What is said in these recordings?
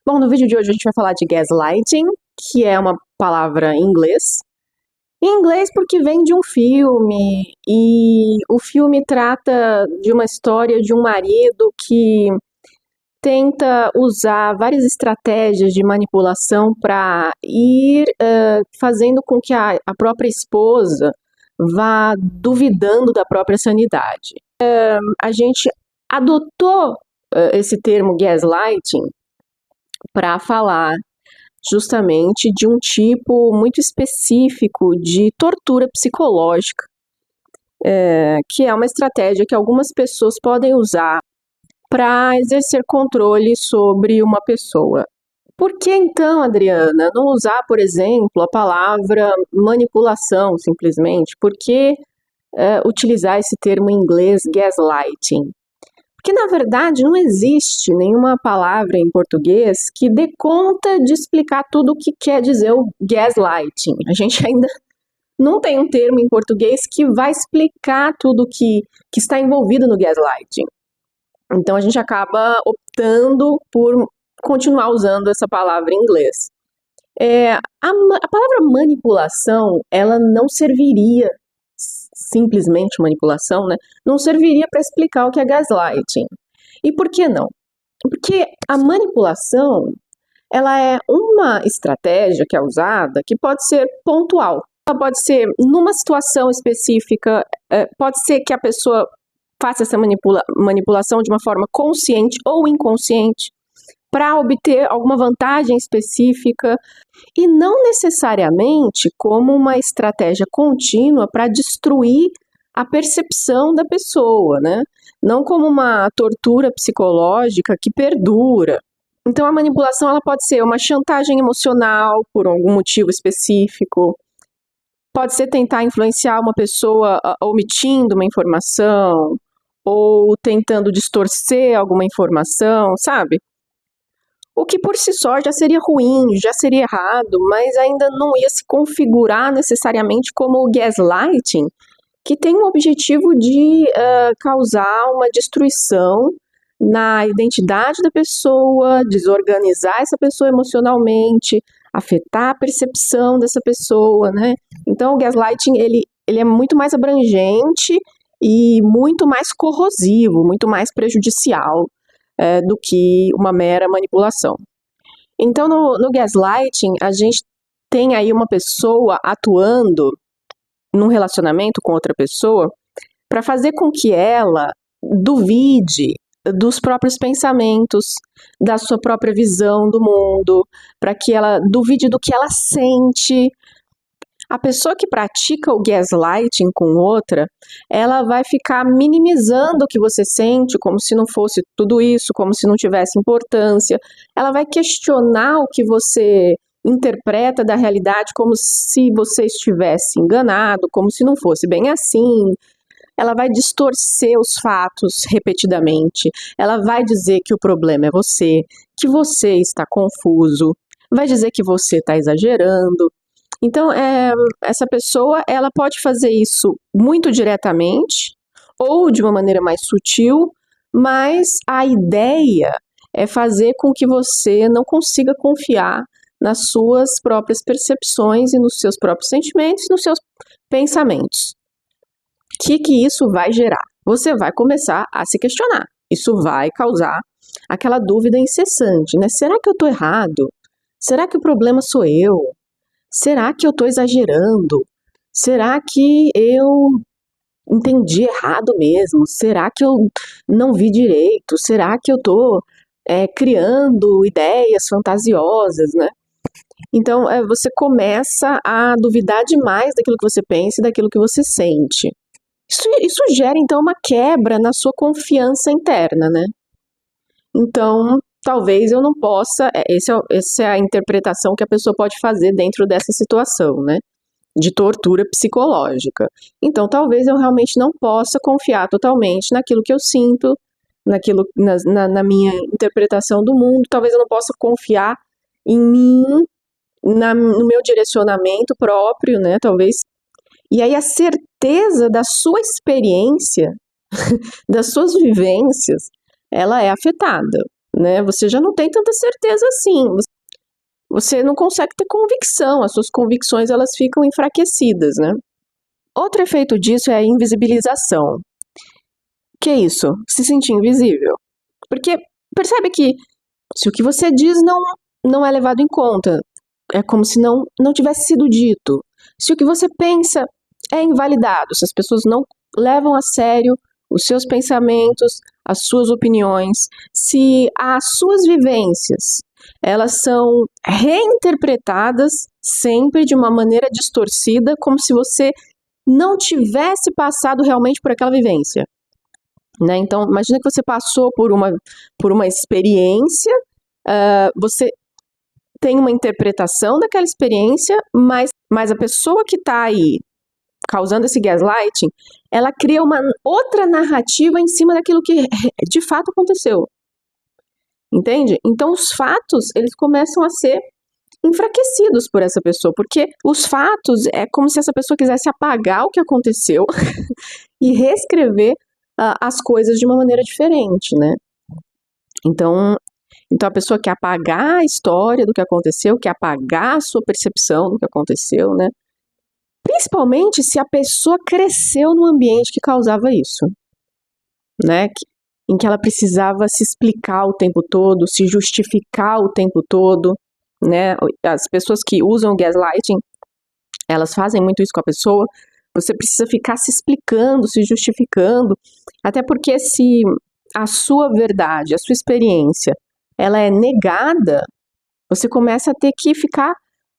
Bom, no vídeo de hoje a gente vai falar de gaslighting, que é uma palavra em inglês. Em inglês porque vem de um filme, e o filme trata de uma história de um marido que tenta usar várias estratégias de manipulação para ir fazendo com que a própria esposa vá duvidando da própria sanidade. A gente adotou esse termo gaslighting para falar justamente de um tipo muito específico de tortura psicológica, que é uma estratégia que algumas pessoas podem usar para exercer controle sobre uma pessoa. Por que então, Adriana, não usar, por exemplo, a palavra manipulação simplesmente? Por que utilizar esse termo em inglês gaslighting? Porque, na verdade, não existe nenhuma palavra em português que dê conta de explicar tudo o que quer dizer o gaslighting. A gente ainda não tem um termo em português que vai explicar tudo que está envolvido no gaslighting. Então, a gente acaba optando por continuar usando essa palavra em inglês. A palavra manipulação, ela não serviria, simplesmente manipulação, né? Não serviria para explicar o que é gaslighting. E por que não? Porque a manipulação, ela é uma estratégia que é usada que pode ser pontual. Ela pode ser numa situação específica, pode ser que a pessoa faça essa manipulação de uma forma consciente ou inconsciente para obter alguma vantagem específica e não necessariamente como uma estratégia contínua para destruir a percepção da pessoa, né? Não como uma tortura psicológica que perdura. Então a manipulação ela pode ser uma chantagem emocional por algum motivo específico, pode ser tentar influenciar uma pessoa omitindo uma informação ou tentando distorcer alguma informação, sabe? O que por si só já seria ruim, já seria errado, mas ainda não ia se configurar necessariamente como o gaslighting, que tem o objetivo de causar uma destruição na identidade da pessoa, desorganizar essa pessoa emocionalmente, afetar a percepção dessa pessoa, né? Então o gaslighting ele é muito mais abrangente e muito mais corrosivo, muito mais prejudicial do que uma mera manipulação. Então, no gaslighting, a gente tem aí uma pessoa atuando num relacionamento com outra pessoa para fazer com que ela duvide dos próprios pensamentos, da sua própria visão do mundo, para que ela duvide do que ela sente. A pessoa que pratica o gaslighting com outra, ela vai ficar minimizando o que você sente, como se não fosse tudo isso, como se não tivesse importância. Ela vai questionar o que você interpreta da realidade como se você estivesse enganado, como se não fosse bem assim. Ela vai distorcer os fatos repetidamente. Ela vai dizer que o problema é você, que você está confuso, vai dizer que você está exagerando. Então, essa pessoa, ela pode fazer isso muito diretamente ou de uma maneira mais sutil, mas a ideia é fazer com que você não consiga confiar nas suas próprias percepções e nos seus próprios sentimentos, nos seus pensamentos. O que isso vai gerar? Você vai começar a se questionar. Isso vai causar aquela dúvida incessante, né? Será que eu estou errado? Será que o problema sou eu? Será que eu estou exagerando? Será que eu entendi errado mesmo? Será que eu não vi direito? Será que eu estou criando ideias fantasiosas, né? Então, você começa a duvidar demais daquilo que você pensa e daquilo que você sente. Isso gera, então, uma quebra na sua confiança interna, né? Então, talvez eu não possa. Essa é a interpretação que a pessoa pode fazer dentro dessa situação, né? De tortura psicológica. Então, talvez eu realmente não possa confiar totalmente naquilo que eu sinto, na minha interpretação do mundo. Talvez eu não possa confiar em mim, no meu direcionamento próprio, né? Talvez. E aí a certeza da sua experiência, das suas vivências, ela é afetada. né? Você já não tem tanta certeza assim. Você não consegue ter convicção, as suas convicções elas ficam enfraquecidas, né? Outro efeito disso é a invisibilização. Que é isso? Se sentir invisível. Porque percebe que se o que você diz não é levado em conta, é como se não tivesse sido dito. Se o que você pensa é invalidado, se as pessoas não levam a sério os seus pensamentos, as suas opiniões, se as suas vivências elas são reinterpretadas sempre de uma maneira distorcida, como se você não tivesse passado realmente por aquela vivência, né? Então, imagina que você passou por uma experiência, você tem uma interpretação daquela experiência, mas a pessoa que está aí causando esse gaslighting, ela cria uma outra narrativa em cima daquilo que de fato aconteceu. Entende? Então os fatos, eles começam a ser enfraquecidos por essa pessoa, porque os fatos é como se essa pessoa quisesse apagar o que aconteceu e reescrever as coisas de uma maneira diferente, né? Então a pessoa quer apagar a história do que aconteceu, quer apagar a sua percepção do que aconteceu, né? Principalmente se a pessoa cresceu num ambiente que causava isso, né? Em que ela precisava se explicar o tempo todo, se justificar o tempo todo, né? As pessoas que usam o gaslighting, elas fazem muito isso com a pessoa. Você precisa ficar se explicando, se justificando, até porque se a sua verdade, a sua experiência, ela é negada, você começa a ter que ficar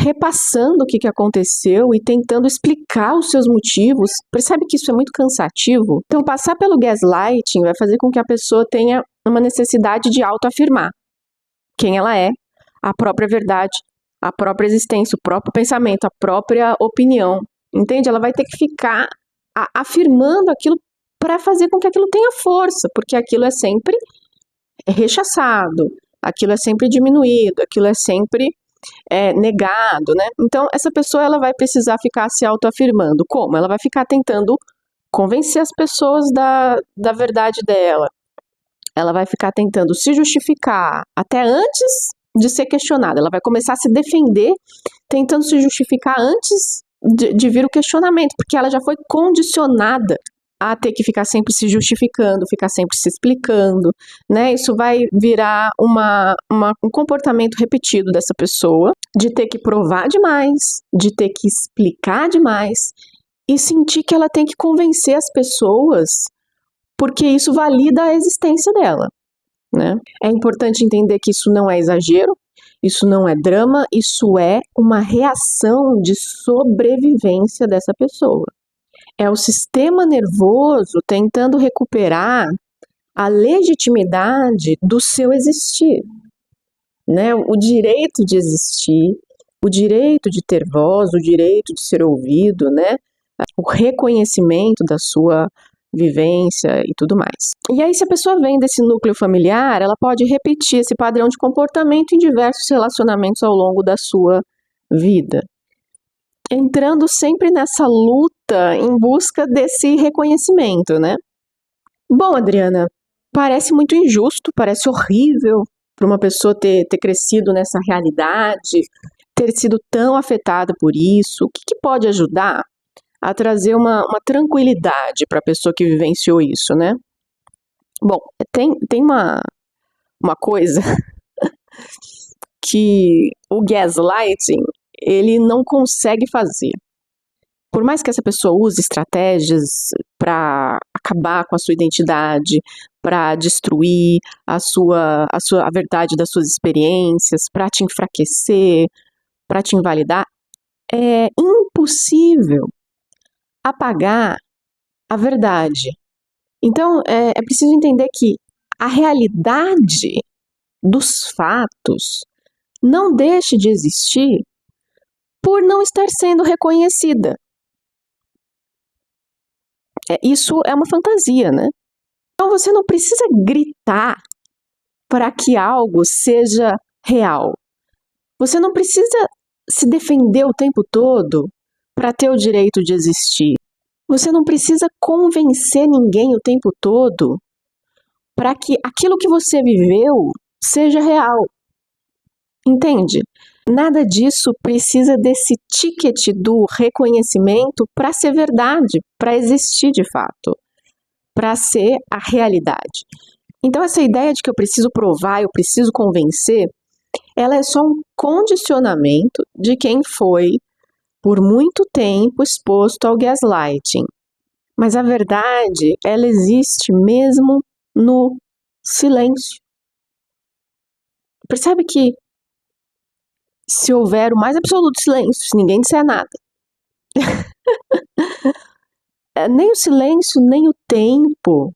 repassando o que aconteceu e tentando explicar os seus motivos. Percebe que isso é muito cansativo? Então, passar pelo gaslighting vai fazer com que a pessoa tenha uma necessidade de autoafirmar quem ela é, a própria verdade, a própria existência, o próprio pensamento, a própria opinião. Entende? Ela vai ter que ficar afirmando aquilo para fazer com que aquilo tenha força, porque aquilo é sempre rechaçado, aquilo é sempre diminuído, aquilo é sempre negado, né? Então, essa pessoa ela vai precisar ficar se autoafirmando. Como? Ela vai ficar tentando convencer as pessoas da verdade dela. Ela vai ficar tentando se justificar até antes de ser questionada. Ela vai começar a se defender, tentando se justificar antes de vir o questionamento, porque ela já foi condicionada a ter que ficar sempre se justificando, ficar sempre se explicando, né? Isso vai virar um comportamento repetido dessa pessoa, de ter que provar demais, de ter que explicar demais, e sentir que ela tem que convencer as pessoas, porque isso valida a existência dela, né? É importante entender que isso não é exagero, isso não é drama, isso é uma reação de sobrevivência dessa pessoa. É o sistema nervoso tentando recuperar a legitimidade do seu existir, né? O direito de existir, o direito de ter voz, o direito de ser ouvido, né? O reconhecimento da sua vivência e tudo mais. E aí, se a pessoa vem desse núcleo familiar, ela pode repetir esse padrão de comportamento em diversos relacionamentos ao longo da sua vida, entrando sempre nessa luta em busca desse reconhecimento, né? Bom, Adriana, parece muito injusto, parece horrível para uma pessoa ter crescido nessa realidade, ter sido tão afetada por isso. O que pode ajudar a trazer uma tranquilidade para a pessoa que vivenciou isso, né? Bom, tem uma coisa que o gaslighting ele não consegue fazer. Por mais que essa pessoa use estratégias para acabar com a sua identidade, para destruir a verdade das suas experiências, para te enfraquecer, para te invalidar, é impossível apagar a verdade. Então, é preciso entender que a realidade dos fatos não deixa de existir por não estar sendo reconhecida. Isso é uma fantasia, né? Então você não precisa gritar para que algo seja real. Você não precisa se defender o tempo todo para ter o direito de existir. Você não precisa convencer ninguém o tempo todo para que aquilo que você viveu seja real. Entende? Nada disso precisa desse ticket do reconhecimento para ser verdade, para existir de fato, para ser a realidade. Então, essa ideia de que eu preciso provar, eu preciso convencer, ela é só um condicionamento de quem foi, por muito tempo, exposto ao gaslighting. Mas a verdade, ela existe mesmo no silêncio. Percebe que se houver o mais absoluto silêncio, se ninguém disser nada, nem o silêncio, nem o tempo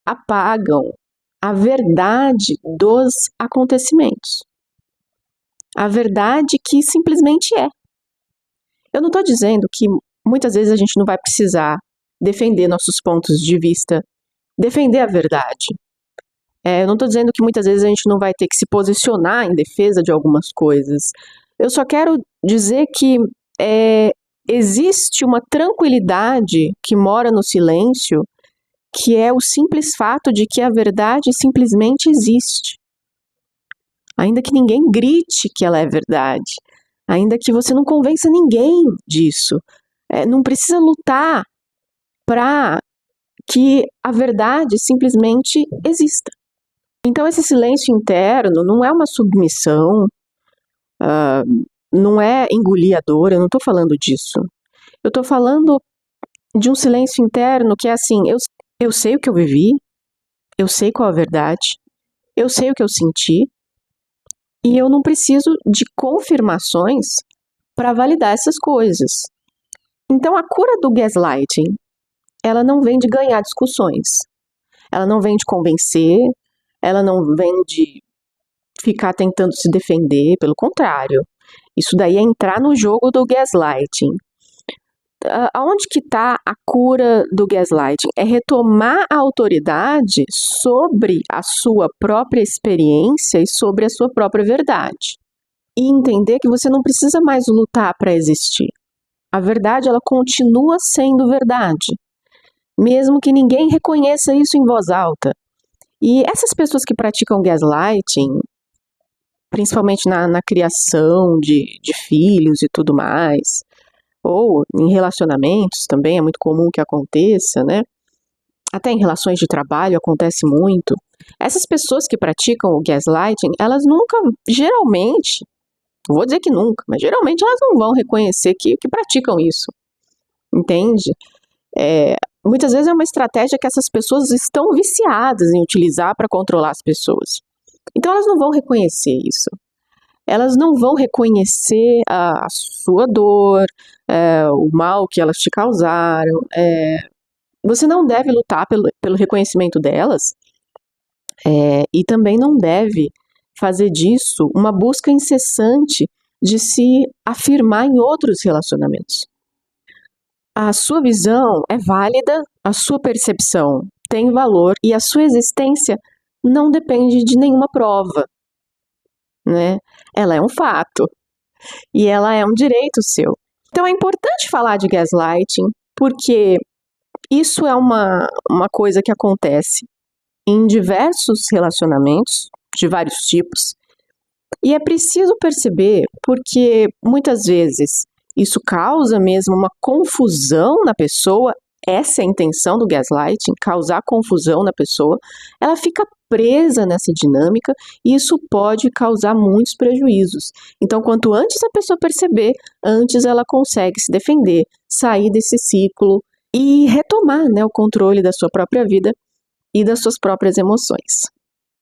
apagam a verdade dos acontecimentos. A verdade que simplesmente é. Eu não estou dizendo que muitas vezes a gente não vai precisar defender nossos pontos de vista, defender a verdade. Eu não estou dizendo que muitas vezes a gente não vai ter que se posicionar em defesa de algumas coisas. Eu só quero dizer que existe uma tranquilidade que mora no silêncio, que é o simples fato de que a verdade simplesmente existe. Ainda que ninguém grite que ela é verdade, ainda que você não convença ninguém disso, não precisa lutar para que a verdade simplesmente exista. Então, esse silêncio interno não é uma submissão, não é engolir a dor, eu não estou falando disso. Eu estou falando de um silêncio interno que é assim, eu sei o que eu vivi, eu sei qual a verdade, eu sei o que eu senti, e eu não preciso de confirmações para validar essas coisas. Então, a cura do gaslighting, ela não vem de ganhar discussões, ela não vem de convencer, ela não vem de ficar tentando se defender, pelo contrário. Isso daí é entrar no jogo do gaslighting. Aonde que está a cura do gaslighting? É retomar a autoridade sobre a sua própria experiência e sobre a sua própria verdade. E entender que você não precisa mais lutar para existir. A verdade, ela continua sendo verdade, mesmo que ninguém reconheça isso em voz alta. E essas pessoas que praticam gaslighting, principalmente na criação de filhos e tudo mais, ou em relacionamentos também é muito comum que aconteça, né? Até em relações de trabalho acontece muito. Essas pessoas que praticam o gaslighting, elas nunca, geralmente, não vou dizer que nunca, mas geralmente elas não vão reconhecer que praticam isso, entende? Muitas vezes é uma estratégia que essas pessoas estão viciadas em utilizar para controlar as pessoas. Então elas não vão reconhecer isso. Elas não vão reconhecer a sua dor, o mal que elas te causaram. Você não deve lutar pelo reconhecimento delas e também não deve fazer disso uma busca incessante de se afirmar em outros relacionamentos. A sua visão é válida, a sua percepção tem valor e a sua existência não depende de nenhuma prova, né? Ela é um fato e ela é um direito seu. Então é importante falar de gaslighting porque isso é uma coisa que acontece em diversos relacionamentos, de vários tipos, e é preciso perceber porque muitas vezes isso causa mesmo uma confusão na pessoa. Essa é a intenção do gaslighting, causar confusão na pessoa. Ela fica presa nessa dinâmica e isso pode causar muitos prejuízos. Então, quanto antes a pessoa perceber, antes ela consegue se defender, sair desse ciclo e retomar, né, o controle da sua própria vida e das suas próprias emoções.